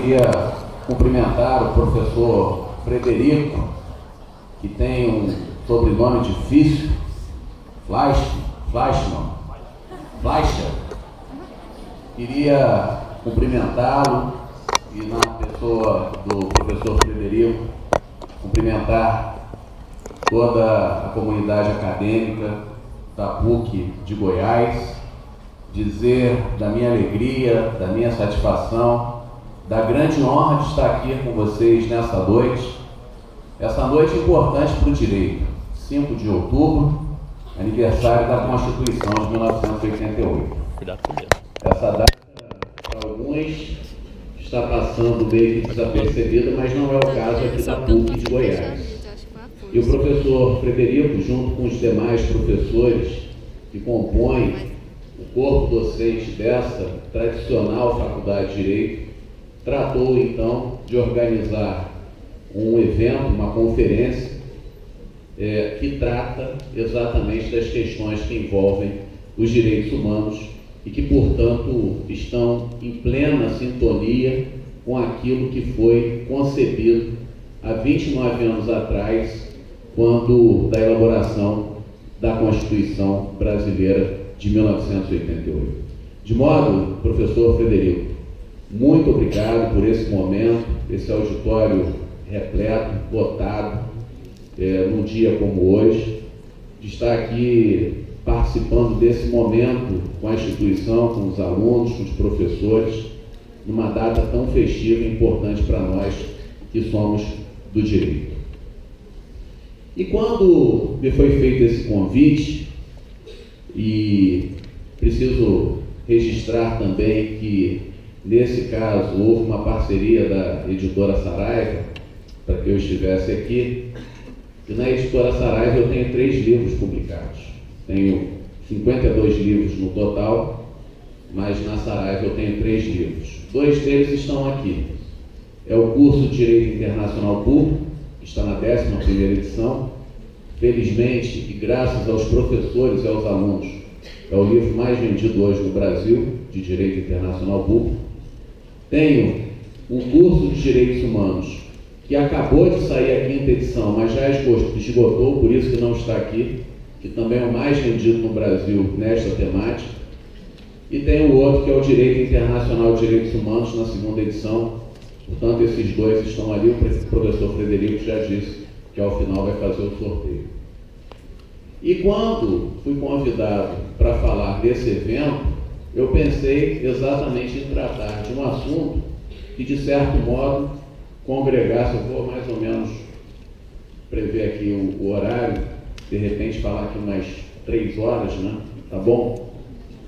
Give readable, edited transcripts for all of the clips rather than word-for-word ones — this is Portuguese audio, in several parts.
Queria cumprimentar o professor Frederico, que tem um sobrenome difícil, Fleischer. Queria cumprimentá-lo e, na pessoa do professor Frederico, cumprimentar toda a comunidade acadêmica da PUC de Goiás, dizer da minha alegria, da minha satisfação, da grande honra de estar aqui com vocês nessa noite. Essa noite importante para o direito, 5 de outubro, aniversário da Constituição de 1988. Essa data, para alguns, está passando meio que desapercebida, mas não é o caso aqui da PUC de Goiás. E o professor Frederico, junto com os demais professores que compõem o corpo docente dessa tradicional Faculdade de Direito, tratou então de organizar um evento, uma conferência, que trata exatamente das questões que envolvem os direitos humanos e que, portanto, estão em plena sintonia com aquilo que foi concebido há 29 anos atrás, quando da elaboração da Constituição Brasileira de 1988. De modo, professor Frederico, muito obrigado por esse momento, esse auditório repleto, lotado, num dia como hoje, de estar aqui participando desse momento com a instituição, com os alunos, com os professores, numa data tão festiva e importante para nós que somos do direito. E quando me foi feito esse convite, e preciso registrar também que, nesse caso, houve uma parceria da editora Saraiva para que eu estivesse aqui, e na editora Saraiva eu tenho 3 livros publicados. Tenho 52 livros no total, mas na Saraiva eu tenho 3 livros. 2 deles estão aqui. É o curso de Direito Internacional Público, que está na 11ª edição. Felizmente, e graças aos professores e aos alunos, é o livro mais vendido hoje no Brasil, de Direito Internacional Público. Tenho um curso de Direitos Humanos, que acabou de sair a 5ª edição, mas já esgotou, por isso que não está aqui, que também é o mais vendido no Brasil nesta temática. E tem o outro, que é o Direito Internacional de Direitos Humanos, na 2ª edição. Portanto, esses 2 estão ali. O professor Frederico já disse que ao final vai fazer o sorteio. E quando fui convidado para falar desse evento, eu pensei exatamente em tratar de um assunto que, de certo modo, congregasse. Eu vou mais ou menos prever aqui o horário, de repente falar aqui umas 3 horas, né? Tá bom?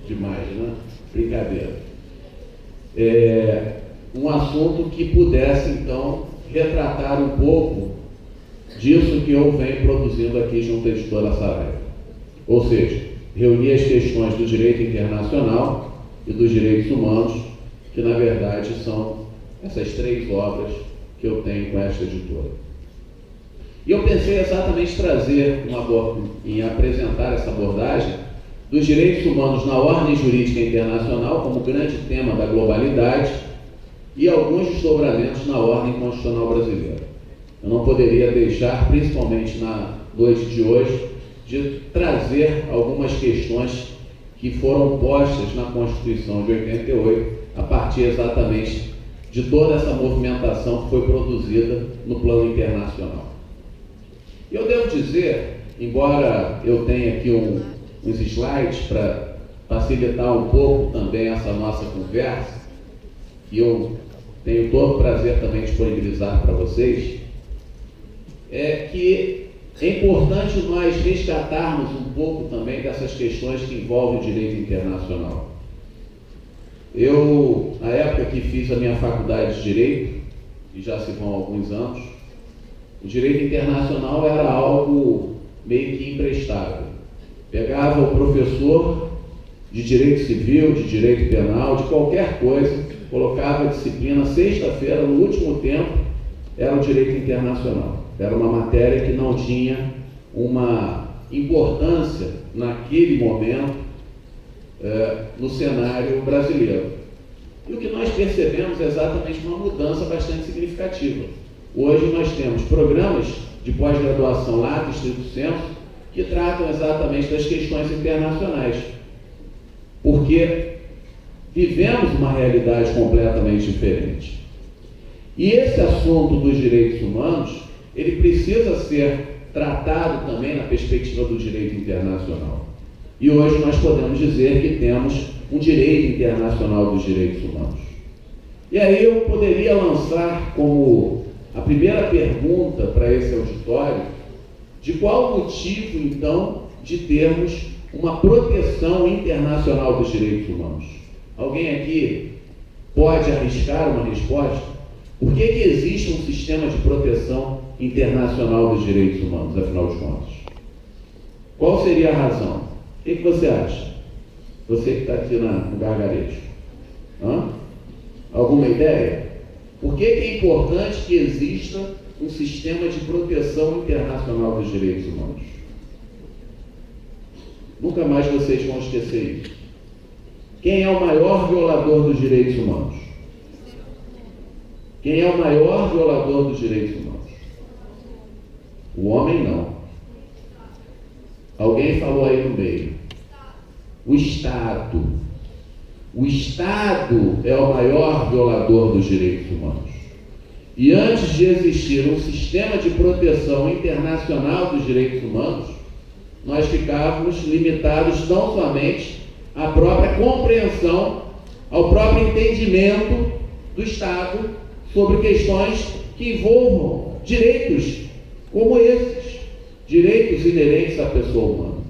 Demais, né? Brincadeira. Um assunto que pudesse, então, retratar um pouco disso que eu venho produzindo aqui junto à editora Saraiva. Ou seja, reunir as questões do direito internacional e dos direitos humanos, que na verdade são essas 3 obras que eu tenho com esta editora. E eu pensei exatamente em apresentar essa abordagem dos direitos humanos na ordem jurídica internacional como grande tema da globalidade e alguns desdobramentos na ordem constitucional brasileira. Eu não poderia deixar, principalmente na noite de hoje, de trazer algumas questões que foram postas na Constituição de 88, a partir exatamente de toda essa movimentação que foi produzida no plano internacional. Eu devo dizer, embora eu tenha aqui uns slides para facilitar um pouco também essa nossa conversa, que eu tenho todo o prazer também de disponibilizar para vocês, é que é importante nós resgatarmos um pouco também dessas questões que envolvem o direito internacional. Eu, na época que fiz a minha faculdade de Direito, e já se vão alguns anos, o direito internacional era algo meio que imprestável. Pegava o professor de direito civil, de direito penal, de qualquer coisa, colocava a disciplina, sexta-feira, no último tempo, era o direito internacional. Era uma matéria que não tinha uma importância naquele momento no cenário brasileiro. E o que nós percebemos é exatamente uma mudança bastante significativa. Hoje nós temos programas de pós-graduação lá do estrito senso que tratam exatamente das questões internacionais, porque vivemos uma realidade completamente diferente. E esse assunto dos direitos humanos, ele precisa ser tratado também na perspectiva do direito internacional. E hoje nós podemos dizer que temos um direito internacional dos direitos humanos. E aí eu poderia lançar como a primeira pergunta para esse auditório, de qual o motivo, então, de termos uma proteção internacional dos direitos humanos? Alguém aqui pode arriscar uma resposta? Por que existe um sistema de proteção internacional dos direitos humanos, afinal de contas? Qual seria a razão? O que você acha? Você que está aqui no gargarejo. Alguma ideia? Por que é importante que exista um sistema de proteção internacional dos direitos humanos? Nunca mais vocês vão esquecer isso. Quem é o maior violador dos direitos humanos? Quem é o maior violador dos direitos humanos? O homem não. Alguém falou aí no meio. O Estado. O Estado é o maior violador dos direitos humanos. E antes de existir um sistema de proteção internacional dos direitos humanos, nós ficávamos limitados tão somente à própria compreensão, ao próprio entendimento do Estado sobre questões que envolvam direitos como esses, direitos inerentes à pessoa humana.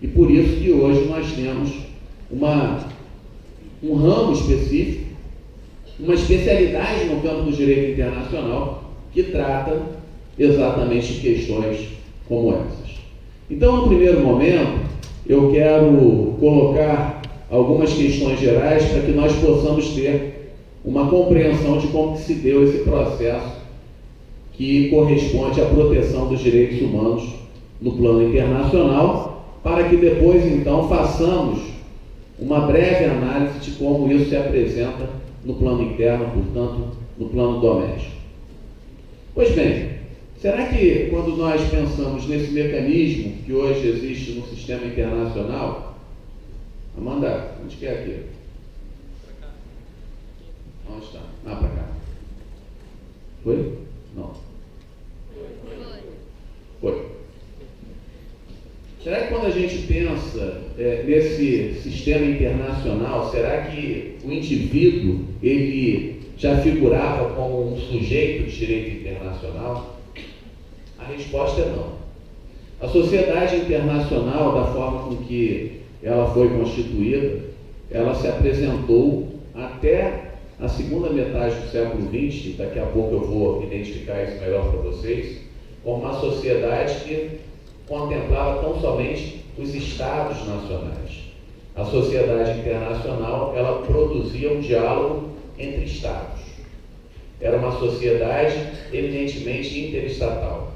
E por isso que hoje nós temos um ramo específico, uma especialidade no campo do direito internacional que trata exatamente de questões como essas. Então, no primeiro momento, eu quero colocar algumas questões gerais para que nós possamos ter uma compreensão de como que se deu esse processo que corresponde à proteção dos direitos humanos no plano internacional, para que depois, então, façamos uma breve análise de como isso se apresenta no plano interno, portanto, no plano doméstico. Pois bem, será que quando nós pensamos nesse mecanismo que hoje existe no sistema internacional, Amanda, onde que é aqui? Onde está? Para cá. Foi? Não. Foi. Será que quando a gente pensa nesse sistema internacional, será que o indivíduo ele já figurava como um sujeito de direito internacional? A resposta é não. A sociedade internacional, da forma com que ela foi constituída, ela se apresentou até a segunda metade do século XX, daqui a pouco eu vou identificar isso melhor para vocês, como uma sociedade que contemplava tão somente os estados nacionais. A sociedade internacional, ela produzia um diálogo entre estados. Era uma sociedade eminentemente interestatal.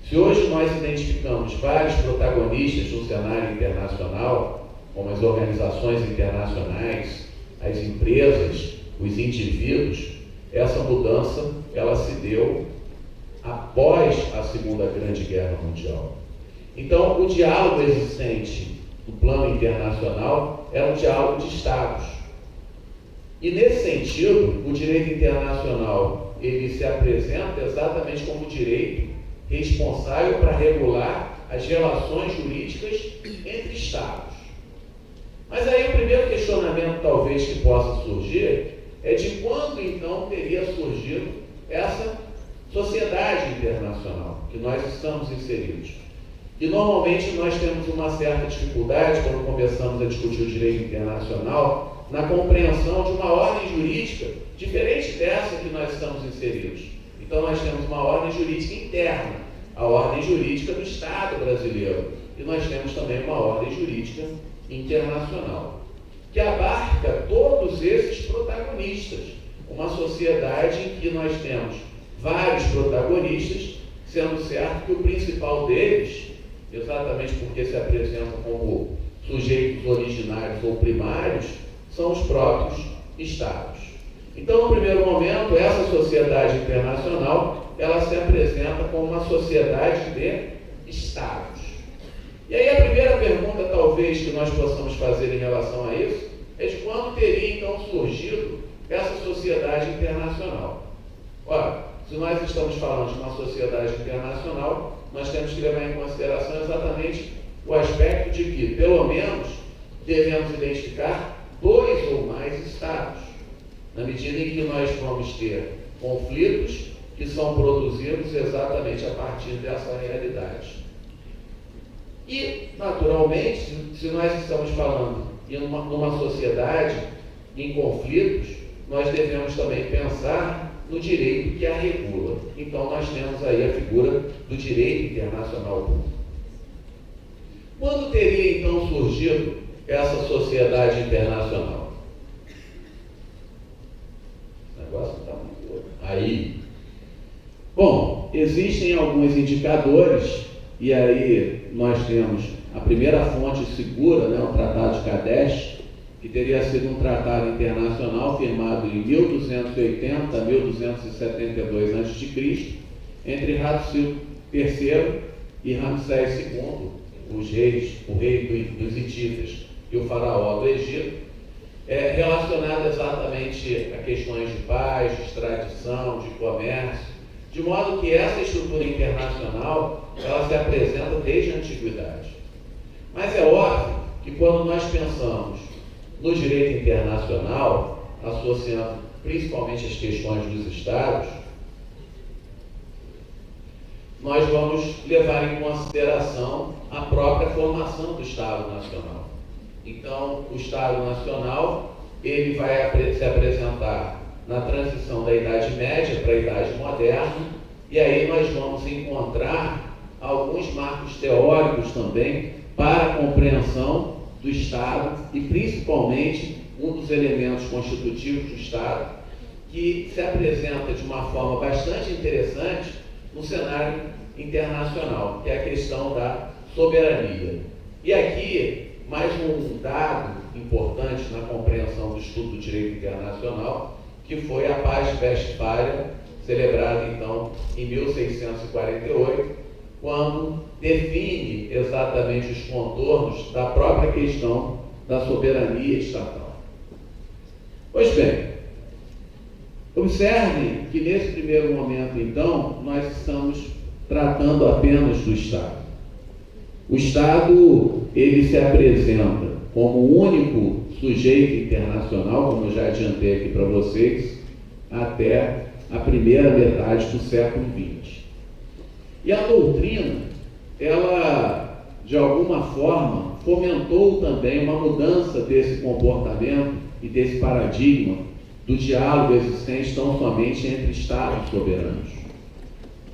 Se hoje nós identificamos vários protagonistas no cenário internacional, como as organizações internacionais, as empresas, os indivíduos, essa mudança ela se deu após a Segunda Grande Guerra Mundial. Então, o diálogo existente no plano internacional é um diálogo de estados. E nesse sentido, o direito internacional ele se apresenta exatamente como direito responsável para regular as relações jurídicas entre estados. Mas aí o primeiro questionamento talvez que possa surgir é de quando então teria surgido essa sociedade internacional que nós estamos inseridos. E normalmente nós temos uma certa dificuldade quando começamos a discutir o direito internacional na compreensão de uma ordem jurídica diferente dessa que nós estamos inseridos. Então nós temos uma ordem jurídica interna, a ordem jurídica do Estado brasileiro, e nós temos também uma ordem jurídica internacional, que abarca todos esses protagonistas. Uma sociedade em que nós temos vários protagonistas, sendo certo que o principal deles, exatamente porque se apresentam como sujeitos originários ou primários, são os próprios estados. Então, no primeiro momento, essa sociedade internacional, ela se apresenta como uma sociedade de Estados. E aí a primeira pergunta, talvez, que nós possamos fazer em relação a isso, é de quando teria, então, surgido essa sociedade internacional. Ora, se nós estamos falando de uma sociedade internacional, nós temos que levar em consideração exatamente o aspecto de que, pelo menos, devemos identificar 2 ou mais estados, na medida em que nós vamos ter conflitos que são produzidos exatamente a partir dessa realidade. E, naturalmente, se nós estamos falando numa sociedade em conflitos, nós devemos também pensar no direito que a regula. Então, nós temos aí a figura do direito internacional público. Quando teria, então, surgido essa sociedade internacional? O negócio está muito louco. Aí, bom, existem alguns indicadores, e aí nós temos a primeira fonte segura, né, o Tratado de Kadesh, que teria sido um tratado internacional firmado em 1280 a 1272 a.C., entre Hatshepsut III e Ramsés II, o rei dos hititas e o faraó do Egito, relacionado exatamente a questões de paz, de extradição, de comércio, de modo que essa estrutura internacional, ela se apresenta desde a antiguidade. Mas é óbvio que quando nós pensamos no direito internacional, associando principalmente as questões dos Estados, nós vamos levar em consideração a própria formação do Estado Nacional. Então, o Estado Nacional, ele vai se apresentar na transição da Idade Média para a Idade Moderna, e aí nós vamos encontrar alguns marcos teóricos também para a compreensão do Estado e, principalmente, um dos elementos constitutivos do Estado que se apresenta de uma forma bastante interessante no cenário internacional, que é a questão da soberania. E aqui, mais um dado importante na compreensão do estudo do direito internacional, que foi a Paz de Westfália, celebrada, então, em 1648, quando define exatamente os contornos da própria questão da soberania estatal. Pois bem, observe que nesse primeiro momento, então, nós estamos tratando apenas do Estado. O Estado, ele se apresenta como o único sujeito internacional, como eu já adiantei aqui para vocês, até a primeira metade do século XX. E a doutrina, ela, de alguma forma, fomentou também uma mudança desse comportamento e desse paradigma do diálogo existente tão somente entre Estados soberanos.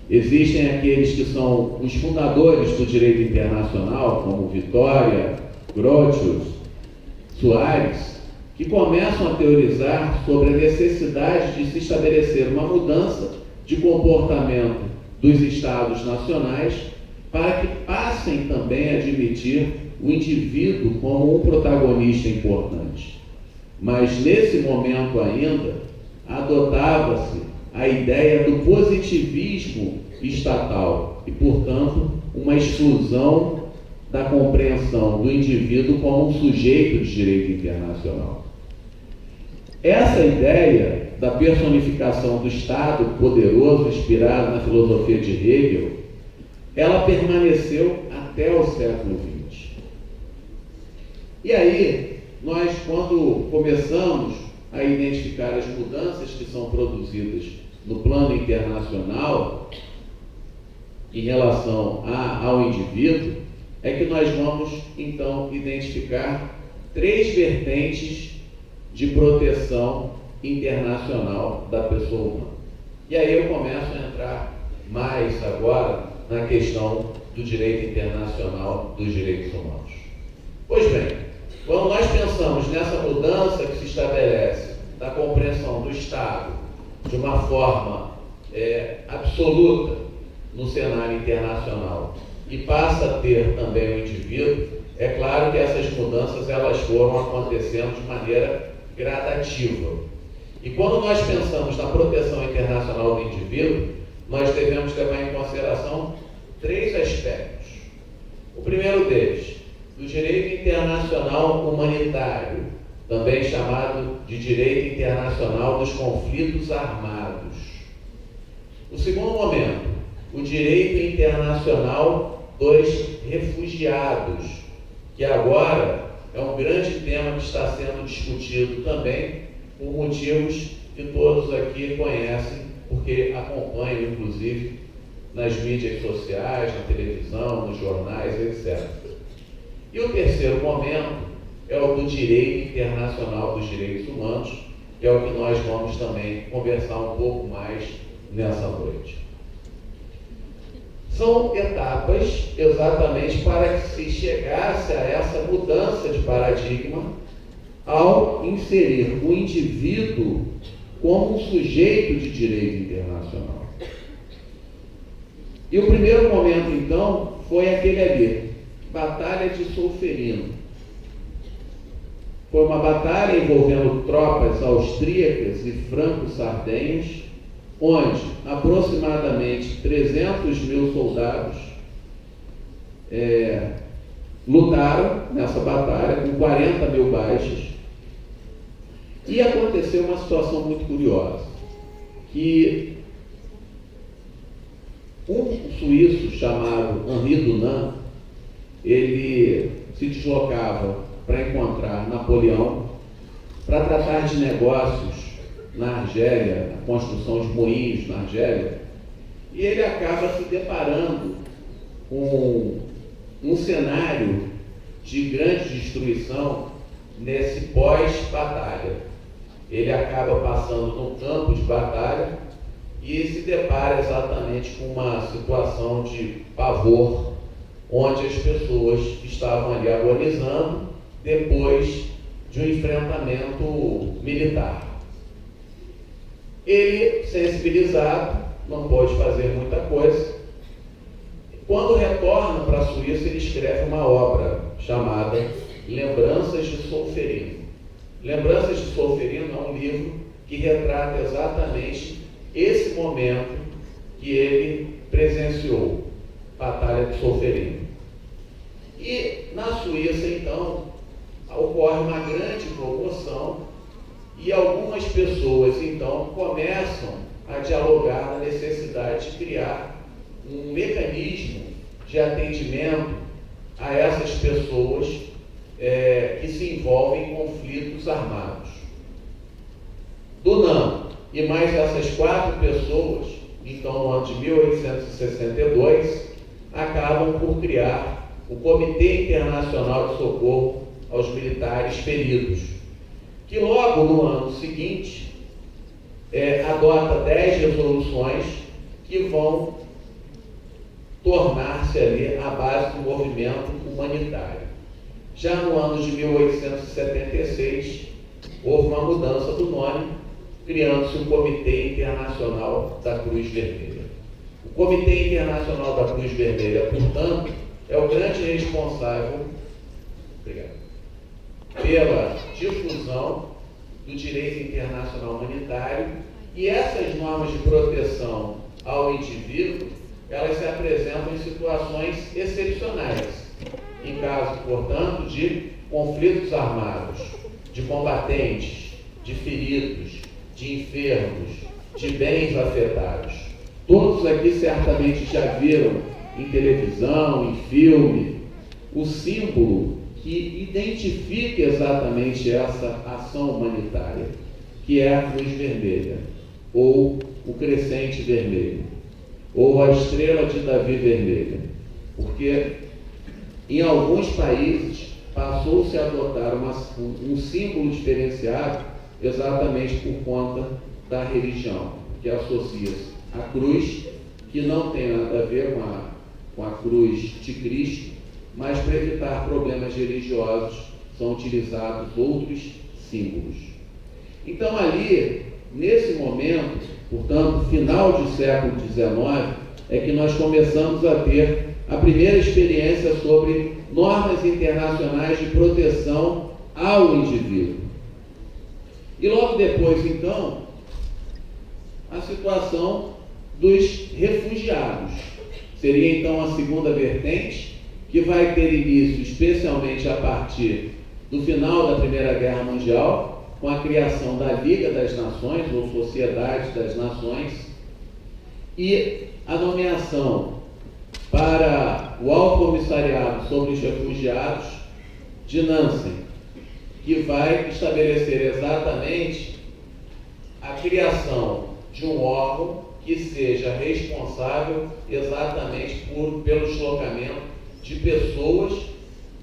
Existem aqueles que são os fundadores do direito internacional, como Vitória, Grotius, Soares, que começam a teorizar sobre a necessidade de se estabelecer uma mudança de comportamento dos Estados nacionais para que passem também a admitir o indivíduo como um protagonista importante. Mas, nesse momento ainda, adotava-se a ideia do positivismo estatal e, portanto, uma exclusão da compreensão do indivíduo como um sujeito de direito internacional. Essa ideia da personificação do Estado poderoso, inspirada na filosofia de Hegel, ela permaneceu até o século XX. E aí, nós, quando começamos a identificar as mudanças que são produzidas no plano internacional em relação ao indivíduo, é que nós vamos, então, identificar 3 vertentes de proteção internacional da pessoa humana. E aí eu começo a entrar mais agora na questão do direito internacional dos direitos humanos. Pois bem, quando nós pensamos nessa mudança que se estabelece da compreensão do Estado de uma forma absoluta no cenário internacional e passa a ter também o indivíduo, é claro que essas mudanças elas foram acontecendo de maneira gradativa. E quando nós pensamos na proteção internacional do indivíduo, nós devemos levar em consideração 3 aspectos. O primeiro deles, do direito internacional humanitário, também chamado de direito internacional dos conflitos armados. O segundo momento, o direito internacional dos refugiados, que agora é um grande tema que está sendo discutido também, por motivos que todos aqui conhecem, porque acompanham, inclusive, nas mídias sociais, na televisão, nos jornais, etc. E o terceiro momento é o do direito internacional dos direitos humanos, que é o que nós vamos também conversar um pouco mais nessa noite. São etapas exatamente para que se chegasse a essa mudança de paradigma ao inserir o indivíduo como um sujeito de direito internacional. E o primeiro momento, então, foi aquele ali, Batalha de Solferino. Foi uma batalha envolvendo tropas austríacas e franco-sardenhas, onde aproximadamente 300 mil soldados lutaram nessa batalha, com 40 mil baixas. E aconteceu uma situação muito curiosa, que um suíço chamado Henri Dunant, ele se deslocava para encontrar Napoleão, para tratar de negócios na Argélia, a construção de moinhos na Argélia, e ele acaba se deparando com um cenário de grande destruição nesse pós-batalha. Ele acaba passando no campo de batalha e se depara exatamente com uma situação de pavor, onde as pessoas estavam ali agonizando depois de um enfrentamento militar. Ele, sensibilizado, não pôde fazer muita coisa. Quando retorna para a Suíça, ele escreve uma obra chamada Lembranças de Solferino. Lembranças de Solferino é um livro que retrata exatamente esse momento que ele presenciou, Batalha de Solferino. E na Suíça, então, ocorre uma grande comoção e algumas pessoas, então, começam a dialogar na necessidade de criar um mecanismo de atendimento a essas pessoas que se envolvem em conflitos armados. Dunant e mais essas 4 pessoas, então, no ano de 1862, acabam por criar o Comitê Internacional de Socorro aos Militares Feridos, que logo no ano seguinte adota 10 resoluções que vão tornar-se ali a base do movimento humanitário. Já no ano de 1876, houve uma mudança do nome, criando-se o Comitê Internacional da Cruz Vermelha. O Comitê Internacional da Cruz Vermelha, portanto, é o grande responsável pela difusão do direito internacional humanitário, e essas normas de proteção ao indivíduo, elas se apresentam em situações excepcionais, em caso, portanto, de conflitos armados, de combatentes, de feridos, de enfermos, de bens afetados. Todos aqui certamente já viram em televisão, em filme, o símbolo que identifica exatamente essa ação humanitária, que é a Cruz Vermelha, ou o Crescente Vermelho, ou a Estrela de Davi Vermelha, porque em alguns países passou-se a adotar um símbolo diferenciado exatamente por conta da religião, que associa-se à cruz, que não tem nada a ver com a cruz de Cristo, mas para evitar problemas religiosos são utilizados outros símbolos. Então ali, nesse momento, portanto, final do século XIX, é que nós começamos a ter a primeira experiência sobre normas internacionais de proteção ao indivíduo. E logo depois, então, a situação dos refugiados. Seria então a segunda vertente, que vai ter início especialmente a partir do final da Primeira Guerra Mundial, com a criação da Liga das Nações, ou Sociedade das Nações, e a nomeação para o Alto Comissariado sobre os Refugiados de Nansen, que vai estabelecer exatamente a criação de um órgão que seja responsável exatamente pelo deslocamento de pessoas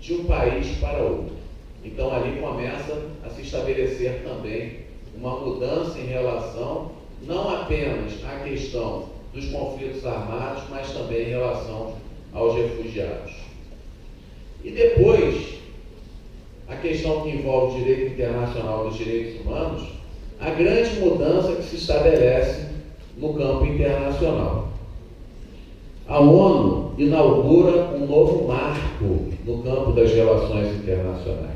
de um país para outro. Então ali começa a se estabelecer também uma mudança em relação não apenas à questão dos conflitos armados, mas também em relação aos refugiados. E depois, a questão que envolve o direito internacional dos direitos humanos, a grande mudança que se estabelece no campo internacional. A ONU inaugura um novo marco no campo das relações internacionais.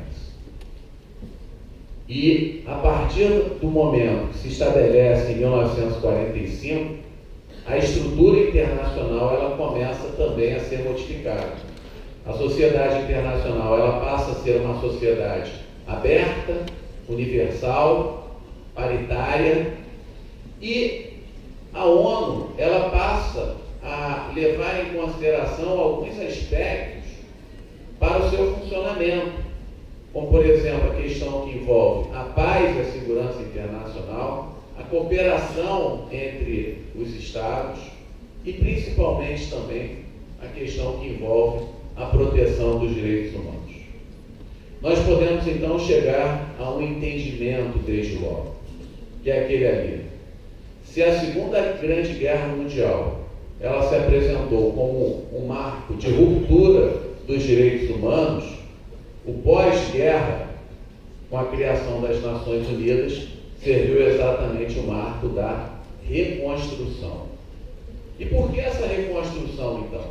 E, a partir do momento que se estabelece em 1945, a estrutura internacional ela começa também a ser modificada. A sociedade internacional ela passa a ser uma sociedade aberta, universal, paritária, e a ONU ela passa a levar em consideração alguns aspectos para o seu funcionamento, como, por exemplo, a questão que envolve a paz e a segurança internacional, a cooperação entre os Estados e, principalmente, também a questão que envolve a proteção dos direitos humanos. Nós podemos, então, chegar a um entendimento desde logo, que é aquele ali. Se a Segunda Grande Guerra Mundial ela se apresentou como um marco de ruptura dos direitos humanos, o pós-guerra, com a criação das Nações Unidas, serviu exatamente o marco da reconstrução. E por que essa reconstrução, então?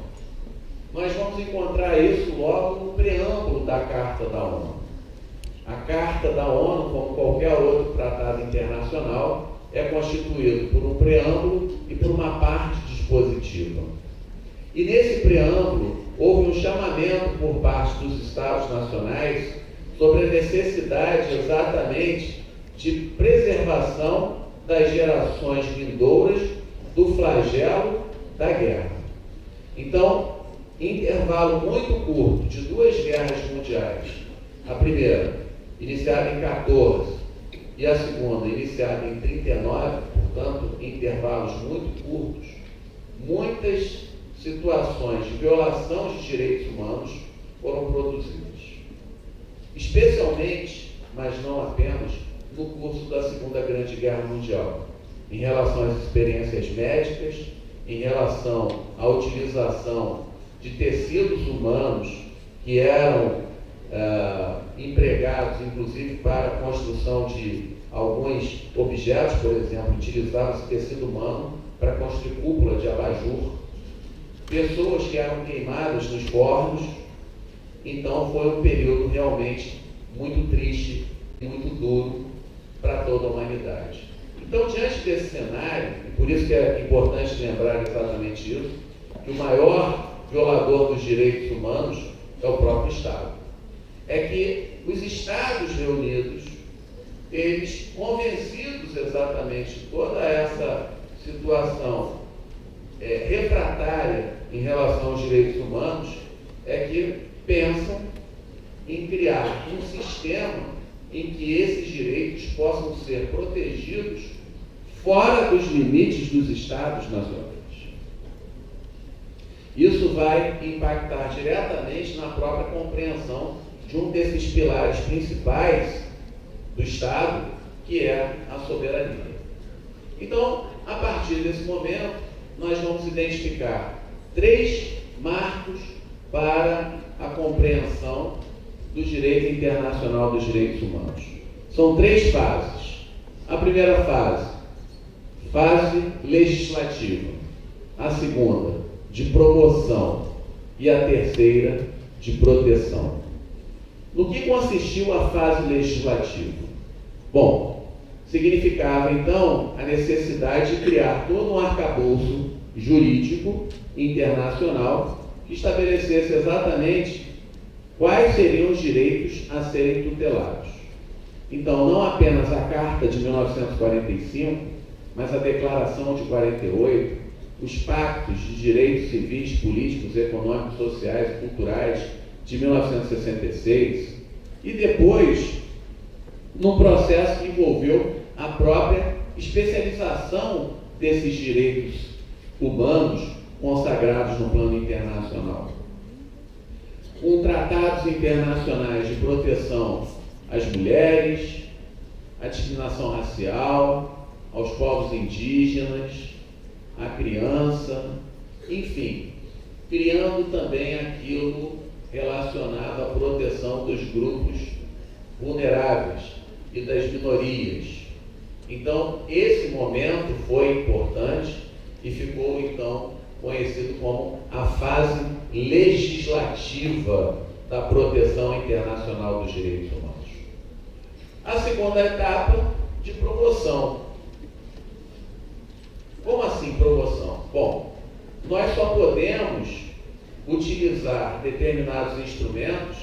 Nós vamos encontrar isso logo no preâmbulo da Carta da ONU. A Carta da ONU, como qualquer outro tratado internacional, é constituído por um preâmbulo e por uma parte dispositiva. E nesse preâmbulo, houve um chamamento por parte dos Estados nacionais sobre a necessidade exatamente de preservação das gerações vindouras do flagelo da guerra. Então, em intervalo muito curto de duas guerras mundiais, a primeira iniciada em 14 e a segunda iniciada em 39, portanto, em intervalos muito curtos, muitas situações de violação de direitos humanos foram produzidas. Especialmente, mas não apenas, no curso da Segunda Grande Guerra Mundial, em relação às experiências médicas, em relação à utilização de tecidos humanos que eram empregados, inclusive, para a construção de alguns objetos, por exemplo, utilizava-se tecido humano para construir cúpula de abajur, pessoas que eram queimadas nos fornos. Então foi um período realmente muito triste e muito duro para toda a humanidade. Então, diante desse cenário, e por isso que é importante lembrar exatamente isso, que o maior violador dos direitos humanos é o próprio Estado. É que os Estados reunidos, eles, convencidos exatamente de toda essa situação refratária em relação aos direitos humanos, é que pensam em criar um sistema em que esses direitos possam ser protegidos fora dos limites dos Estados nacionais. Isso vai impactar diretamente na própria compreensão de um desses pilares principais do Estado, que é a soberania. Então, a partir desse momento, nós vamos identificar 3 marcos para a compreensão do direito internacional dos direitos humanos. São 3 fases. A primeira fase legislativa. A segunda, de promoção. E a terceira, de proteção. No que consistiu a fase legislativa? Bom, significava, então, a necessidade de criar todo um arcabouço jurídico internacional que estabelecesse exatamente quais seriam os direitos a serem tutelados. Então, não apenas a Carta de 1945, mas a Declaração de 48, os Pactos de Direitos Civis, Políticos, Econômicos, Sociais e Culturais de 1966, e depois, num processo que envolveu a própria especialização desses direitos humanos consagrados no plano internacional. Com tratados internacionais de proteção às mulheres, à discriminação racial, aos povos indígenas, à criança, enfim, criando também aquilo relacionado à proteção dos grupos vulneráveis e das minorias. Então, esse momento foi importante e ficou, então, conhecido como a fase legislativa da proteção internacional dos direitos humanos. A segunda etapa, de promoção. Como assim promoção? Bom, nós só podemos utilizar determinados instrumentos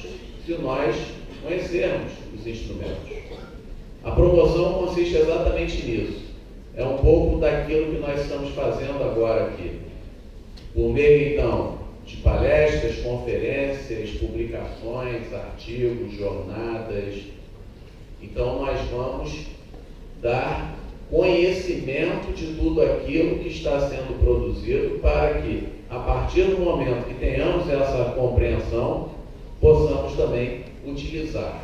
se nós conhecermos os instrumentos. A promoção consiste exatamente nisso. É um pouco daquilo que nós estamos fazendo agora aqui. Por meio, então, de palestras, conferências, publicações, artigos, jornadas. Então, nós vamos dar conhecimento de tudo aquilo que está sendo produzido para que, a partir do momento que tenhamos essa compreensão, possamos também utilizar.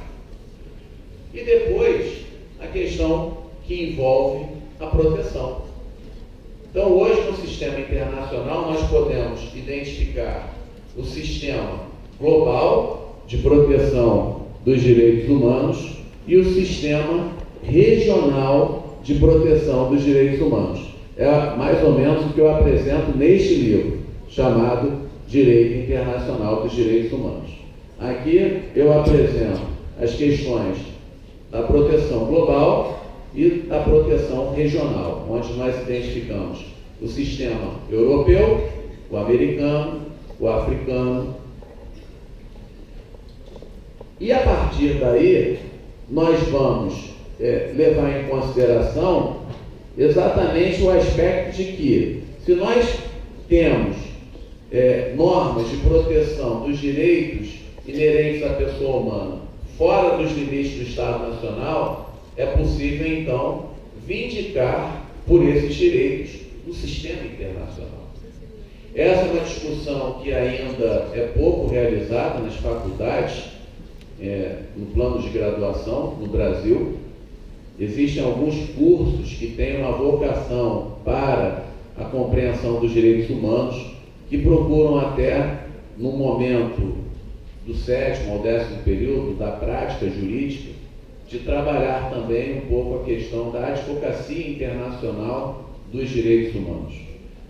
E depois, a questão que envolve a proteção. Então, hoje, no sistema internacional, nós podemos identificar o sistema global de proteção dos direitos humanos e o sistema regional de proteção dos direitos humanos. É mais ou menos o que eu apresento neste livro, chamado Direito Internacional dos Direitos Humanos. Aqui eu apresento as questões da proteção global e da proteção regional, onde nós identificamos o sistema europeu, o americano, o africano. E a partir daí, nós vamos levar em consideração exatamente o aspecto de que, se nós temos normas de proteção dos direitos inerentes à pessoa humana fora dos limites do Estado Nacional, é possível, então, vindicar por esses direitos no sistema internacional. Essa é uma discussão que ainda é pouco realizada nas faculdades, no plano de graduação no Brasil. Existem alguns cursos que têm uma vocação para a compreensão dos direitos humanos, que procuram até, no momento do 7º ao 10º período da prática jurídica, de trabalhar também um pouco a questão da advocacia internacional dos direitos humanos.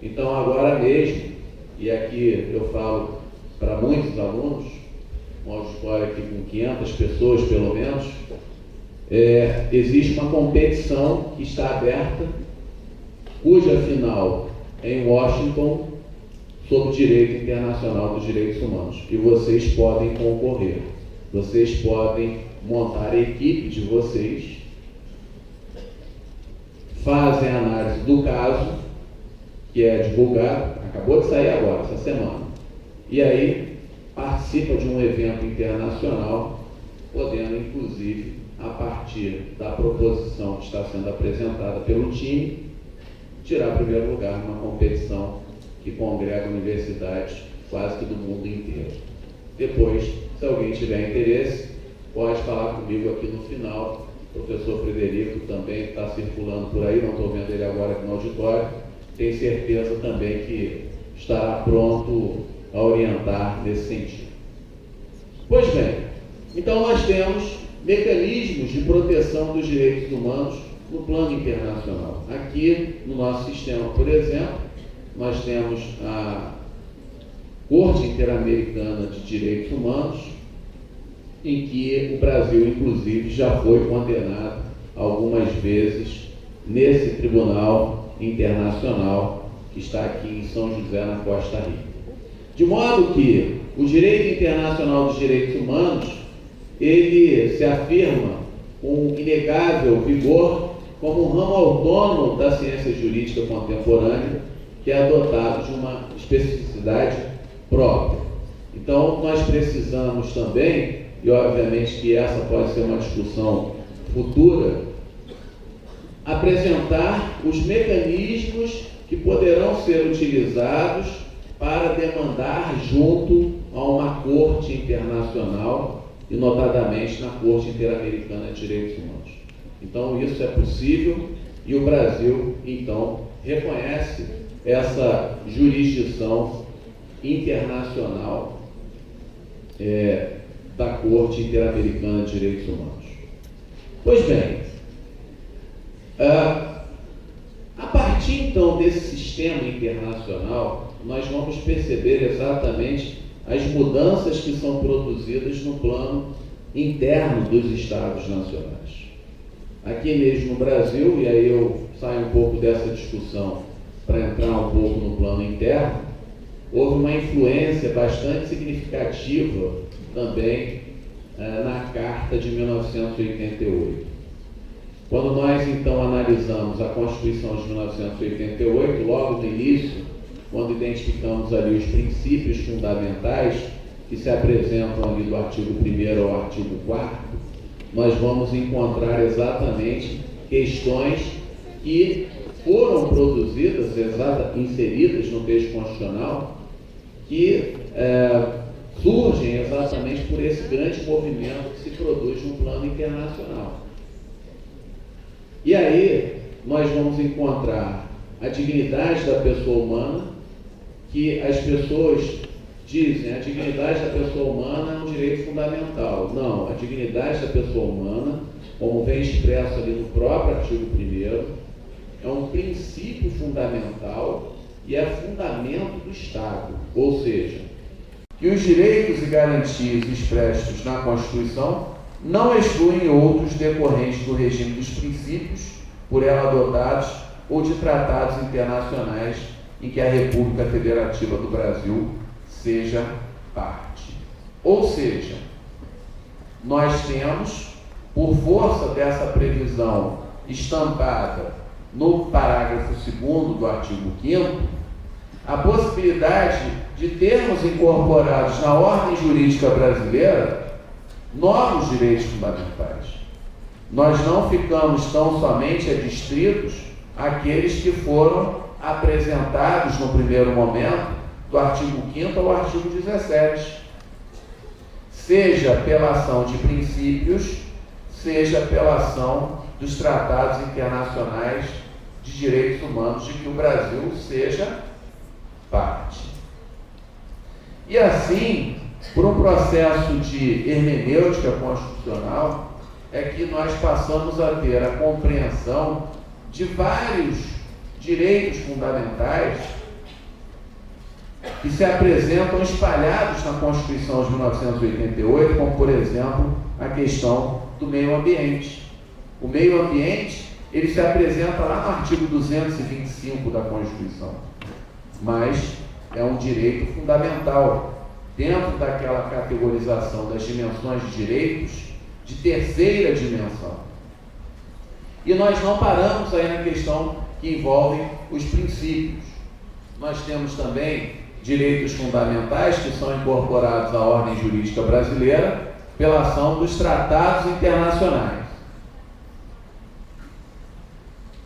Então, agora mesmo, e aqui eu falo para muitos alunos, um auditório aqui com 500 pessoas pelo menos, existe uma competição que está aberta, cuja final é em Washington, sobre o direito internacional dos direitos humanos. E vocês podem concorrer, vocês podem montar a equipe de vocês, fazem a análise do caso, que é divulgado, acabou de sair agora, essa semana, e aí participa de um evento internacional, podendo, inclusive, a partir da proposição que está sendo apresentada pelo time, tirar primeiro lugar numa competição que congrega universidades quase que do mundo inteiro. Depois, se alguém tiver interesse, pode falar comigo aqui no final. O professor Frederico também está circulando por aí, não estou vendo ele agora aqui no auditório. Tenho certeza também que estará pronto a orientar nesse sentido. Pois bem, então nós temos mecanismos de proteção dos direitos humanos no plano internacional. Aqui, no nosso sistema, por exemplo, nós temos a Corte Interamericana de Direitos Humanos, em que o Brasil, inclusive, já foi condenado algumas vezes nesse tribunal internacional que está aqui em São José, na Costa Rica. De modo que o direito internacional dos direitos humanos, ele se afirma com inegável vigor como um ramo autônomo da ciência jurídica contemporânea, que é dotado de uma especificidade própria. Então, nós precisamos também, e obviamente que essa pode ser uma discussão futura, apresentar os mecanismos que poderão ser utilizados para demandar junto a uma corte internacional, e notadamente na Corte Interamericana de Direitos Humanos. Então, isso é possível e o Brasil, então, reconhece essa jurisdição internacional da Corte Interamericana de Direitos Humanos. Pois bem, a partir, então, desse sistema internacional, nós vamos perceber exatamente as mudanças que são produzidas no plano interno dos Estados nacionais. Aqui mesmo no Brasil, e aí eu saio um pouco dessa discussão para entrar um pouco no plano interno, houve uma influência bastante significativa também na Carta de 1988. Quando nós, então, analisamos a Constituição de 1988, logo no início, quando identificamos ali os princípios fundamentais que se apresentam ali do artigo 1º ao artigo 4º, nós vamos encontrar exatamente questões que foram produzidas, inseridas no texto constitucional, que surgem exatamente por esse grande movimento que se produz no plano internacional. E aí nós vamos encontrar a dignidade da pessoa humana, que as pessoas dizem a dignidade da pessoa humana é um direito fundamental. Não, a dignidade da pessoa humana, como vem expresso ali no próprio artigo 1º, é um princípio fundamental e é fundamento do Estado. Ou seja, que os direitos e garantias expressos na Constituição não excluem outros decorrentes do regime dos princípios por ela adotados ou de tratados internacionais em que a República Federativa do Brasil seja parte. Ou seja, nós temos, por força dessa previsão estampada no parágrafo 2º do artigo 5º, a possibilidade de termos incorporados na ordem jurídica brasileira novos direitos fundamentais. Nós não ficamos tão somente adstritos àqueles que foram apresentados no primeiro momento do artigo 5º ao artigo 17, seja pela ação de princípios, seja pela ação dos tratados internacionais de direitos humanos de que o Brasil seja parte. E assim, por um processo de hermenêutica constitucional, é que nós passamos a ter a compreensão de vários direitos fundamentais que se apresentam espalhados na Constituição de 1988, como, por exemplo, a questão do meio ambiente. O meio ambiente, ele se apresenta lá no artigo 225 da Constituição, mas é um direito fundamental dentro daquela categorização das dimensões de direitos de terceira dimensão. E nós não paramos aí na questão que envolve os princípios. Nós temos também direitos fundamentais que são incorporados à ordem jurídica brasileira pela ação dos tratados internacionais.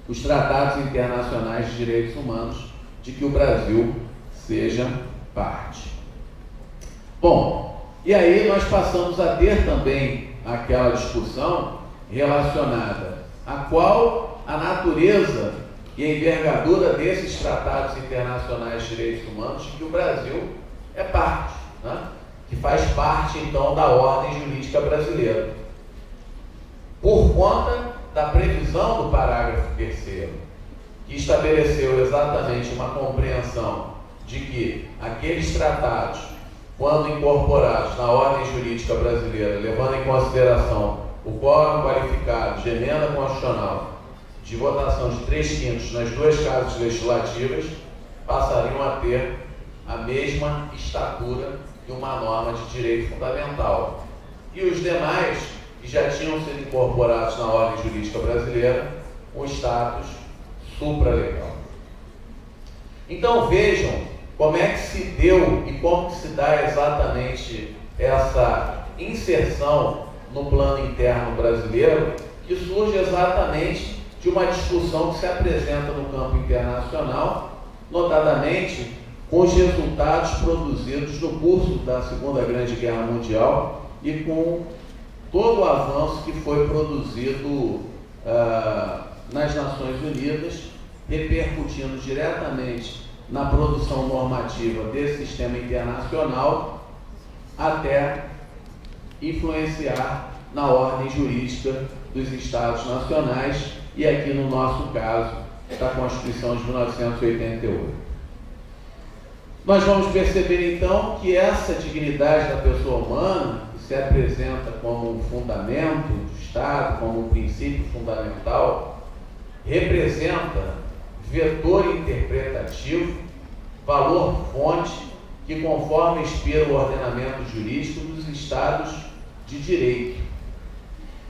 Os tratados internacionais de direitos humanos de que o Brasil seja parte. Bom, e aí nós passamos a ter também aquela discussão relacionada a qual a natureza e a envergadura desses tratados internacionais de direitos humanos de que o Brasil é parte, né? Que faz parte, então, da ordem jurídica brasileira. Por conta da previsão do parágrafo 3º, que estabeleceu exatamente uma compreensão de que aqueles tratados, quando incorporados na ordem jurídica brasileira, levando em consideração o quórum qualificado de emenda constitucional de votação de 3/5 nas duas casas legislativas passariam a ter a mesma estatura que uma norma de direito fundamental. E os demais, que já tinham sido incorporados na ordem jurídica brasileira, um status supralegal. Então vejam como é que se deu e como que se dá exatamente essa inserção no plano interno brasileiro, que surge exatamente de uma discussão que se apresenta no campo internacional, notadamente com os resultados produzidos no curso da Segunda Grande Guerra Mundial e com todo o avanço que foi produzido nas Nações Unidas, repercutindo diretamente na produção normativa desse sistema internacional, até influenciar na ordem jurídica dos Estados nacionais e aqui no nosso caso da Constituição de 1988. Nós vamos perceber então que essa dignidade da pessoa humana, que se apresenta como um fundamento do Estado, como um princípio fundamental, representa vetor interpretativo, valor-fonte, que conforme inspira o ordenamento jurídico dos Estados de direito,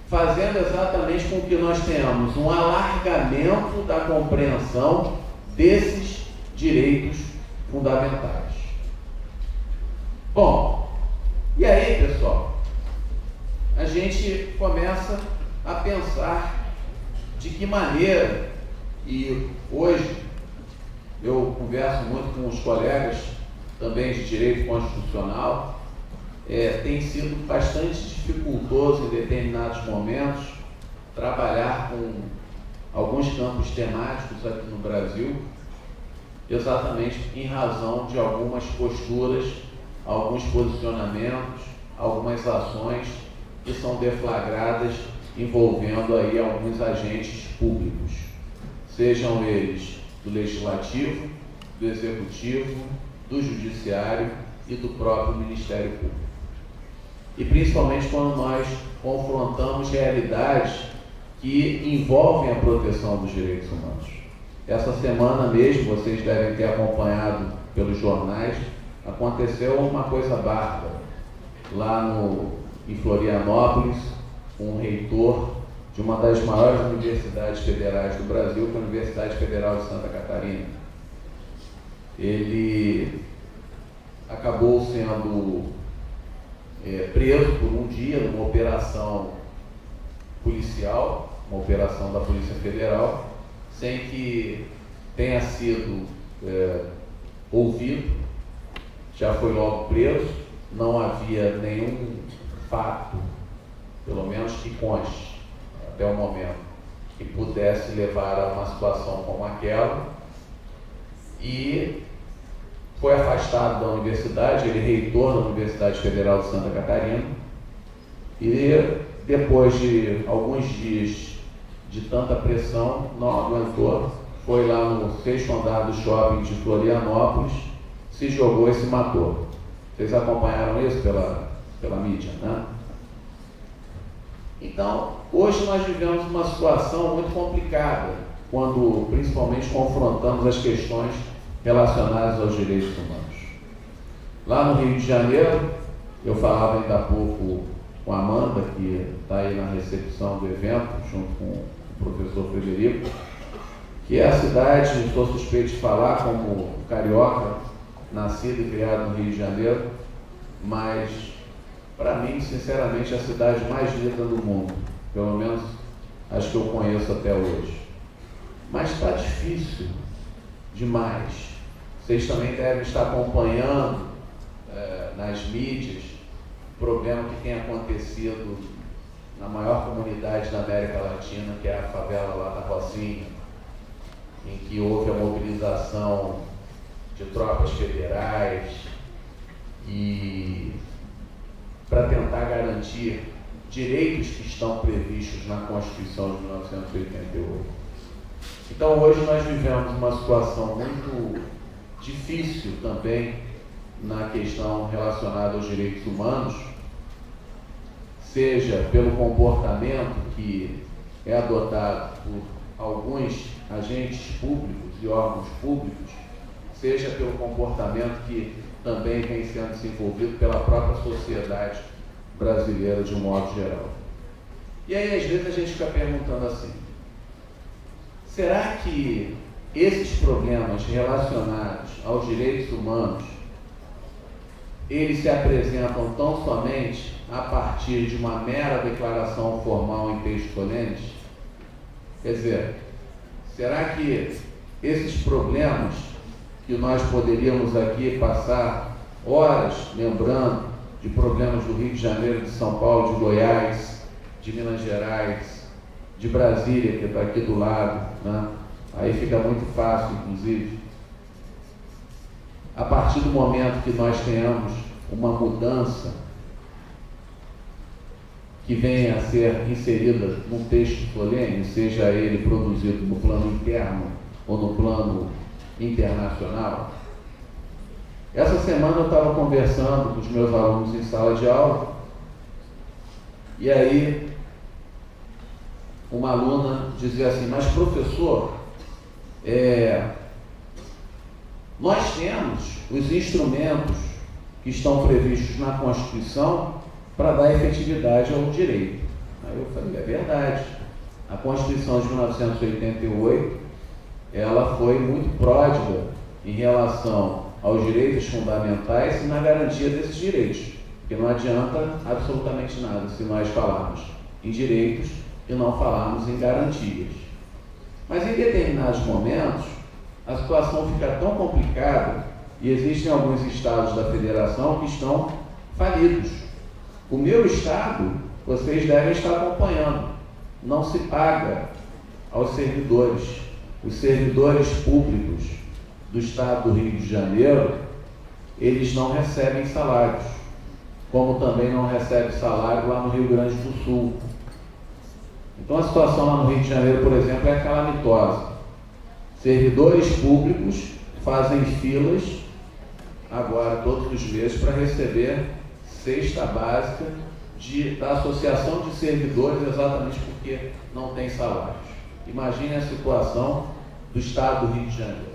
fazendo exatamente com que nós tenhamos um alargamento da compreensão desses direitos fundamentais. Bom, e aí, pessoal, a gente começa a pensar de que maneira, e hoje eu converso muito com os colegas também de direito constitucional, tem sido bastante dificultoso em determinados momentos trabalhar com alguns campos temáticos aqui no Brasil, exatamente em razão de algumas posturas, alguns posicionamentos, algumas ações que são deflagradas envolvendo aí alguns agentes públicos, sejam eles do Legislativo, do Executivo, do Judiciário e do próprio Ministério Público. E principalmente quando nós confrontamos realidades que envolvem a proteção dos direitos humanos. Essa semana mesmo, vocês devem ter acompanhado pelos jornais, aconteceu uma coisa bárbara lá em Florianópolis, um reitor de uma das maiores universidades federais do Brasil, que é a Universidade Federal de Santa Catarina. Ele acabou sendo preso por um dia numa operação policial, uma operação da Polícia Federal, sem que tenha sido ouvido, já foi logo preso, não havia nenhum fato, pelo menos que conste até o momento, que pudesse levar a uma situação como aquela, e foi afastado da universidade, ele é reitor da Universidade Federal de Santa Catarina, e depois de alguns dias de tanta pressão, não aguentou, foi lá no 6º andar do shopping de Florianópolis, se jogou e se matou. Vocês acompanharam isso pela mídia, né? Então, hoje nós vivemos uma situação muito complicada, quando principalmente confrontamos as questões relacionadas aos direitos humanos. Lá no Rio de Janeiro, eu falava ainda há pouco com a Amanda, que está aí na recepção do evento, junto com o professor Frederico, que é a cidade, estou suspeito de falar como carioca, nascido e criado no Rio de Janeiro, mas para mim, sinceramente, é a cidade mais linda do mundo, pelo menos as que eu conheço até hoje. Mas está difícil demais. Vocês também devem estar acompanhando nas mídias o problema que tem acontecido na maior comunidade da América Latina, que é a favela lá da Rocinha, em que houve a mobilização de tropas federais e para tentar garantir direitos que estão previstos na Constituição de 1988. Então hoje nós vivemos uma situação muito difícil também na questão relacionada aos direitos humanos, seja pelo comportamento que é adotado por alguns agentes públicos e órgãos públicos, seja pelo comportamento que também vem sendo desenvolvido pela própria sociedade brasileira de um modo geral. E aí, às vezes, a gente fica perguntando assim, será que esses problemas relacionados aos direitos humanos, eles se apresentam tão somente a partir de uma mera declaração formal em textos solenes? Quer dizer, será que esses problemas que nós poderíamos aqui passar horas lembrando de problemas do Rio de Janeiro, de São Paulo, de Goiás, de Minas Gerais, de Brasília, que está aqui do lado, né? Aí fica muito fácil, inclusive. A partir do momento que nós tenhamos uma mudança que venha a ser inserida num texto solene, seja ele produzido no plano interno ou no plano internacional. Essa semana eu estava conversando com os meus alunos em sala de aula, e aí uma aluna dizia assim, mas professor, nós temos os instrumentos que estão previstos na Constituição para dar efetividade ao direito. Aí eu falei, é verdade. A Constituição de 1988, ela foi muito pródiga em relação aos direitos fundamentais e na garantia desses direitos. Porque não adianta absolutamente nada se nós falarmos em direitos e não falarmos em garantias. Mas em determinados momentos, a situação fica tão complicada e existem alguns estados da federação que estão falidos. O meu estado, vocês devem estar acompanhando, não se paga aos servidores. Os servidores públicos do estado do Rio de Janeiro, eles não recebem salários, como também não recebe salário lá no Rio Grande do Sul. Então a situação lá no Rio de Janeiro, por exemplo, é calamitosa. Servidores públicos fazem filas agora todos os meses para receber cesta básica da Associação de Servidores, exatamente porque não tem salários. Imagine a situação do estado do Rio de Janeiro.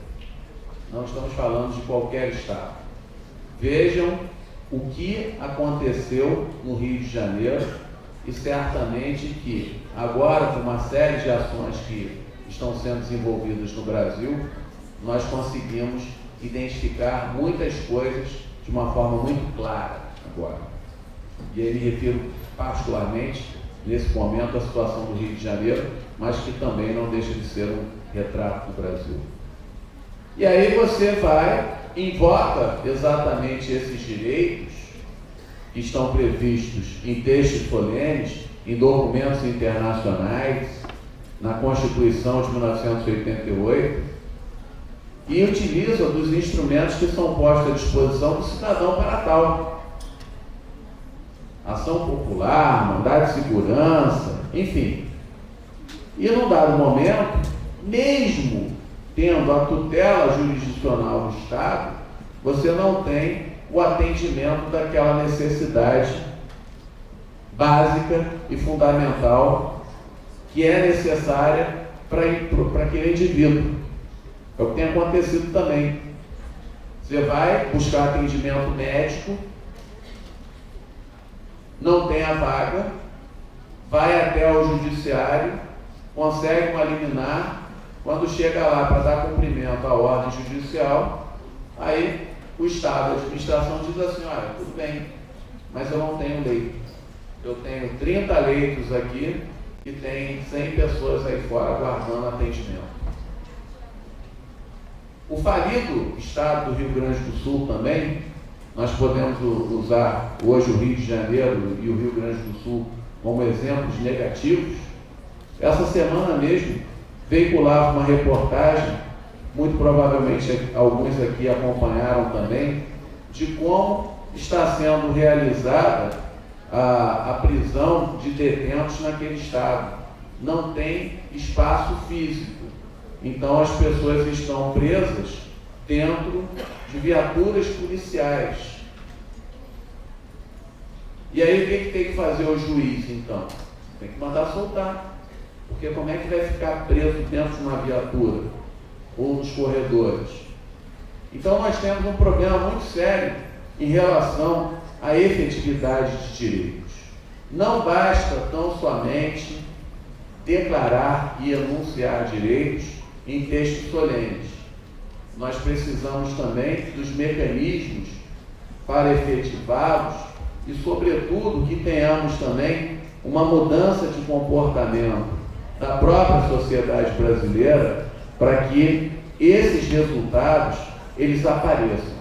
Não estamos falando de qualquer estado. Vejam o que aconteceu no Rio de Janeiro e certamente que agora, com uma série de ações que estão sendo desenvolvidas no Brasil, nós conseguimos identificar muitas coisas de uma forma muito clara agora. E aí me refiro particularmente, nesse momento, à situação do Rio de Janeiro, mas que também não deixa de ser um retrato do Brasil. E aí você vai, invoca exatamente esses direitos que estão previstos em textos solenes, em documentos internacionais, na Constituição de 1988, e utiliza dos instrumentos que são postos à disposição do cidadão para tal. Ação popular, mandado de segurança, enfim. E num dado momento, mesmo tendo a tutela jurisdicional do Estado, você não tem o atendimento daquela necessidade básica e fundamental que é necessária para aquele indivíduo. É o que tem acontecido também. Você vai buscar atendimento médico, não tem a vaga, vai até o judiciário, consegue uma liminar, quando chega lá para dar cumprimento à ordem judicial, aí o Estado, a administração diz assim, olha, tudo bem, mas eu não tenho leito. Eu tenho 30 leitos aqui e tem 100 pessoas aí fora aguardando atendimento. O falido Estado do Rio Grande do Sul também, nós podemos usar hoje o Rio de Janeiro e o Rio Grande do Sul como exemplos negativos. Essa semana mesmo veiculava uma reportagem, muito provavelmente alguns aqui acompanharam também, de como está sendo realizada a prisão de detentos naquele estado. Não tem espaço físico. Então as pessoas estão presas dentro de viaturas policiais. E aí o que tem que fazer o juiz, então? Tem que mandar soltar. Porque como é que vai ficar preso dentro de uma viatura ou nos corredores? Então nós temos um problema muito sério em relação à efetividade de direitos. Não basta tão somente declarar e enunciar direitos em textos solenes. Nós precisamos também dos mecanismos para efetivá-los e, sobretudo, que tenhamos também uma mudança de comportamento da própria sociedade brasileira para que esses resultados eles apareçam.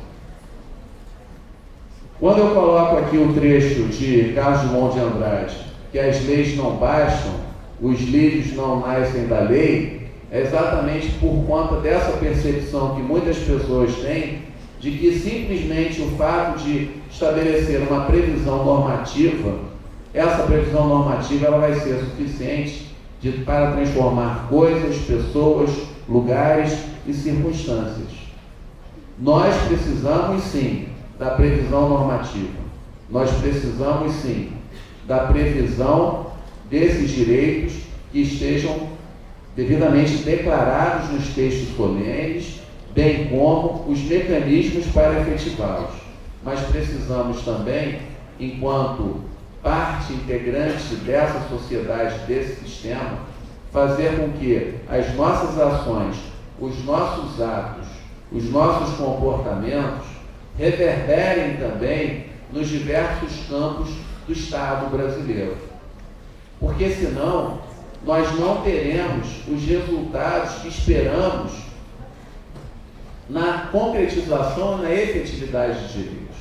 Quando eu coloco aqui o trecho de Carlos Drummond de Andrade, que as leis não bastam, os lírios não nascem da lei, é exatamente por conta dessa percepção que muitas pessoas têm de que simplesmente o fato de estabelecer uma previsão normativa, essa previsão normativa ela vai ser suficiente para transformar coisas, pessoas, lugares e circunstâncias. Nós precisamos sim da previsão normativa. Nós precisamos sim da previsão desses direitos que estejam devidamente declarados nos textos solenes, bem como os mecanismos para efetivá-los. Mas precisamos também, enquanto parte integrante dessa sociedade, desse sistema, fazer com que as nossas ações, os nossos atos, os nossos comportamentos reverberem também nos diversos campos do Estado brasileiro. Porque senão nós não teremos os resultados que esperamos na concretização e na efetividade de direitos.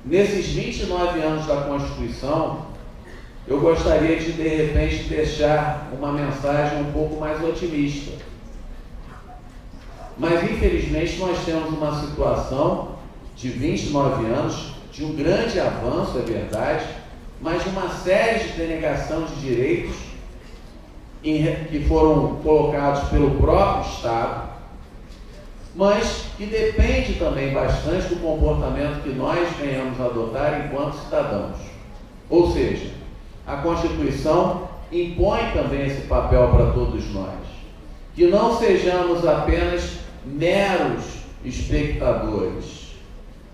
Nesses 29 anos da Constituição, eu gostaria de repente, deixar uma mensagem um pouco mais otimista. Mas, infelizmente, nós temos uma situação de 29 anos, de um grande avanço, é verdade, mas de uma série de denegação de direitos que foram colocados pelo próprio Estado, mas que depende também bastante do comportamento que nós venhamos a adotar enquanto cidadãos. Ou seja, a Constituição impõe também esse papel para todos nós, que não sejamos apenas meros espectadores,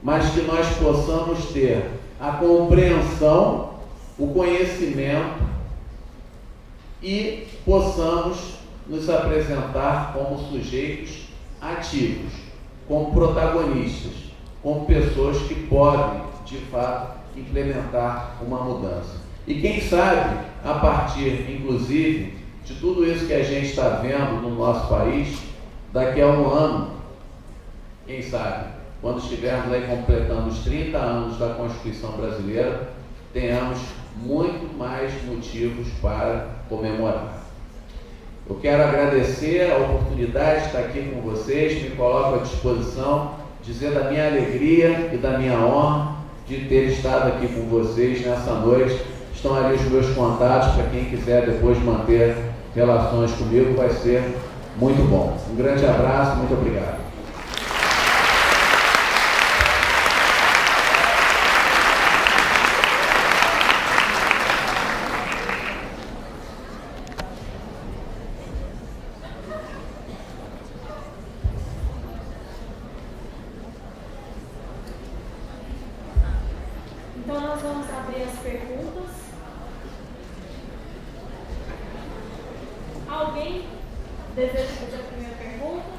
mas que nós possamos ter a compreensão, o conhecimento e possamos nos apresentar como sujeitos ativos, como protagonistas, como pessoas que podem, de fato, implementar uma mudança. E quem sabe, a partir, inclusive, de tudo isso que a gente está vendo no nosso país, daqui a um ano, quem sabe, quando estivermos aí completando os 30 anos da Constituição brasileira, tenhamos muito mais motivos para comemorar. Eu quero agradecer a oportunidade de estar aqui com vocês, me coloco à disposição, dizer da minha alegria e da minha honra de ter estado aqui com vocês nessa noite. Estão ali os meus contatos, para quem quiser depois manter relações comigo, vai ser muito bom. Um grande abraço, muito obrigado. Então nós vamos abrir as perguntas. Alguém deseja fazer a primeira pergunta?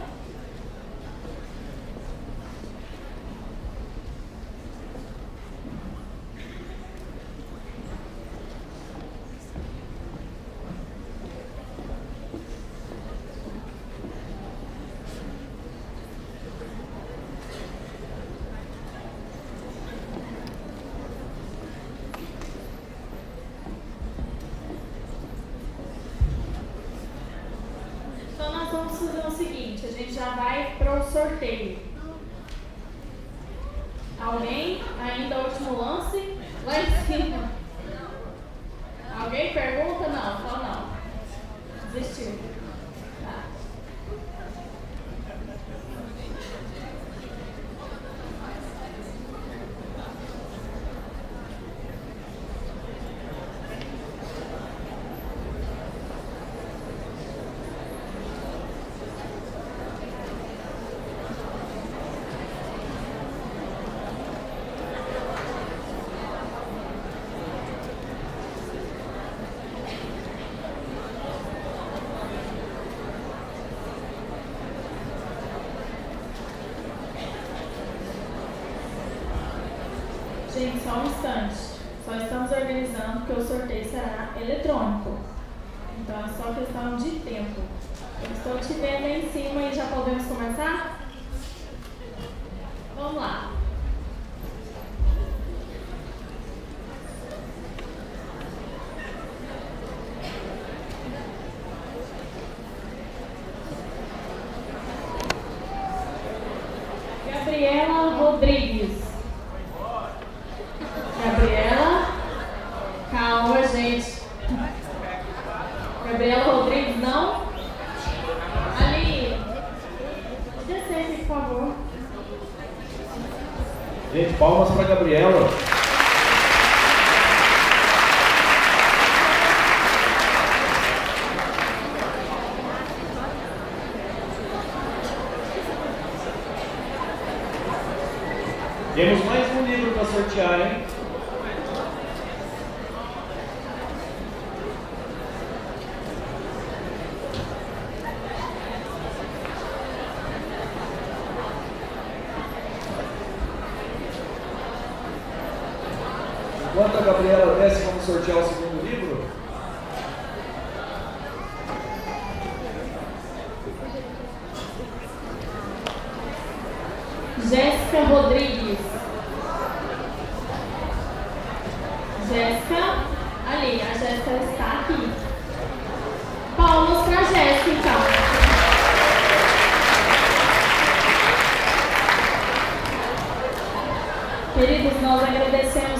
Vamos fazer o seguinte, a gente já vai para o sorteio. Alguém? Ainda último lance? Lá em cima. Alguém pergunta? Não, só não. Desistiu. Tá. Gente, só um instante. Só estamos organizando porque o sorteio será eletrônico. Então é só questão de tempo. Eu estou te vendo aí em cima e já podemos começar? Vamos lá. Gabriela Rodrigues. Gabriela, calma, gente. Gabriela Rodrigues, não? Ali, descer aqui, por favor. Gente, palmas para Gabriela. Temos mais um livro para sortear, hein? Enquanto a Gabriela desce, vamos sortear o segundo livro. Jéssica Rodrigues. Jéssica, ali, a Jéssica está aqui. Palmas para a Jéssica, então. Queridos, nós agradecemos